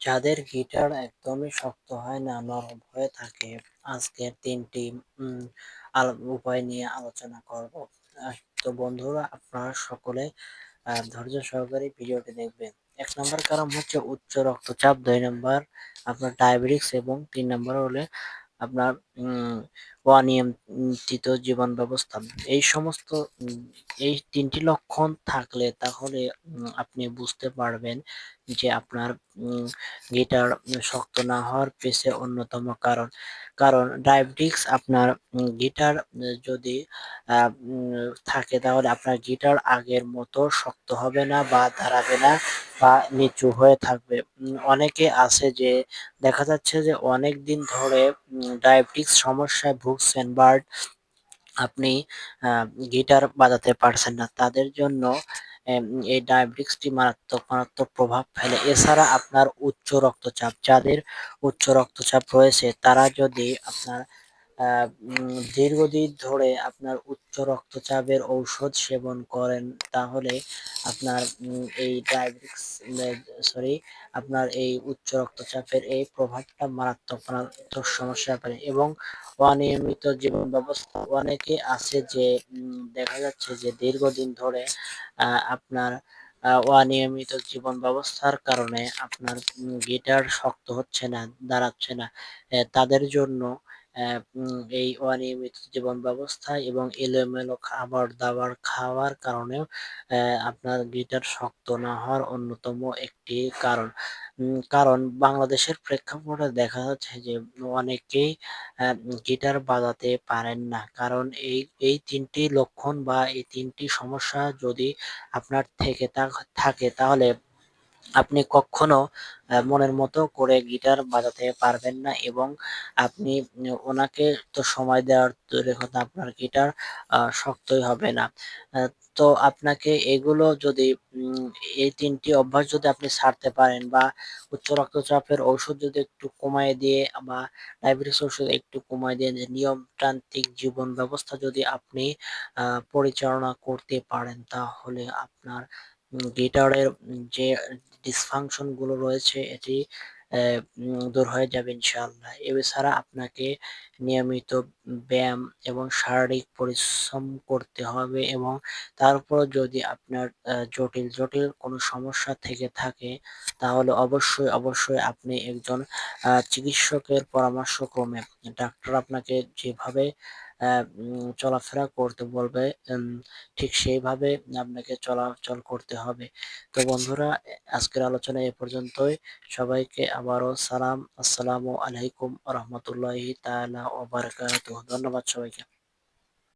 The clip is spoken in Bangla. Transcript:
যাদের গিটার একদমই শক্ত হয় না, নরম হয়ে থাকে, আজকের ৩টি উম উপায় নিয়ে আলোচনা করব। তো বন্ধুরা, আপনারা সকলে ধৈর্য সহকারে ভিডিওটি দেখবেন। ১ নাম্বার কারণ হচ্ছে উচ্চ রক্তচাপ, ২ নাম্বার আপনার ডায়াবেটিকস এবং ৩ নাম্বার হলে আপনার অনিয়ন্ত্রিত জীবন ব্যবস্থা। এই সমস্ত এই ৩টি লক্ষণ থাকলে তাহলে আপনি বুঝতে পারবেন যে আপনার গিটার শক্ত না হওয়ার পেছে অন্যতম কারণ। কারণ ডায়াবেটিকস আপনার গিটার যদি আ উম থাকে তাহলে আপনার গিটার আগের মতো শক্ত হবে না বা দাঁড়াবে না বা নিচু হয়ে থাকবে। অনেকে আছে যে দেখা যাচ্ছে যে অনেকদিন ধরে ডায়াবেটিকস সমস্যায় ভুগছেন, বাট আপনি আ গিটার বাজাতে পারছেন না। তাদের জন্য এম এই ডায়াবেটিক্সটি মারাত্মক প্রভাব ফেলে। এছাড়া আপনার উচ্চ রক্তচাপ, যাদের উচ্চ রক্তচাপ রয়েছে তারা যদি আপনার আ দীর্ঘদিন ধরে আপনার উচ্চ রক্তচাপের ঔষধ সেবন করেন তাহলে আপনার এই ডায়াবেটিকস মে সরি আপনার এই উচ্চ রক্তচাপের এই প্রভাবটা মারাত্মক সমস্যা পারে এবং অনিয়মিত জীবন ব্যবস্থা। অনেকে আছে যে দেখা যাচ্ছে যে দীর্ঘদিন ধরে আপনার অনিয়মিত জীবন ব্যবস্থার কারণে আপনার গিটার শক্ত হচ্ছে না, দাঁড়াচ্ছে না। তাদের জন্য এই অনিয়মিত জীবন ব্যবস্থা এবং এলোমেলো খাবার-দাবার খাওয়ার কারণেও আপনার গিটার শক্ত না হওয়ার অন্যতম একটি কারণ। কারণ বাংলাদেশের প্রেক্ষাপটে দেখা যাচ্ছে যে অনেকেই আ গিটার বাজাতে পারেন না। কারণ এই ৩ টি লক্ষণ বা এই ৩ টি সমস্যা যদি আপনার থেকে থাকে তাহলে আপনি কক্ষনো মনের মতো করে গিটার বাজাতে পারবেন না এবং আপনি ওনাকে তো সময় দেওয়ার দূরের কথা, আপনার গিটার শক্তই হবে না। আ তো আপনাকে এগুলো যদি এই ৩ টি অভ্যাস যদি আপনি ছাড়তে পারেন বা উচ্চ রক্তচাপের ঔষধ যদি একটু কমায় দিয়ে বা ডায়াবেটিস ওষুধ একটু কমায় দিয়ে নিয়মতান্ত্রিক জীবন ব্যবস্থা যদি আপনি পরিচালনা করতে পারেন তাহলে আপনার গিটারের যে ডিসফাংশন গুলো রয়েছে এটি দূর হয়ে যাবে ইনশাআল্লাহ। এছাড়া আপনাকে নিয়মিত ব্যায়াম এবং শারীরিক পরিশ্রম করতে হবে এবং তারপর যদি আপনার জটিল কোনো সমস্যা থেকে থাকে তাহলে অবশ্যই আপনি একজন চিকিৎসকের পরামর্শক্রমে ডাক্তার আপনাকে যেভাবে চলাফেরা করতে বলবে ঠিক সেইভাবে আপনাকে চলাচল করতে হবে। তো বন্ধুরা, আজকের আলোচনা এ পর্যন্তই। সবাইকে আবারও সালাম। আসসালামু আলাইকুম ওয়া রাহমাতুল্লাহি তাআলা ওয়া বারাকাতুহু। ধন্যবাদ সবাইকে।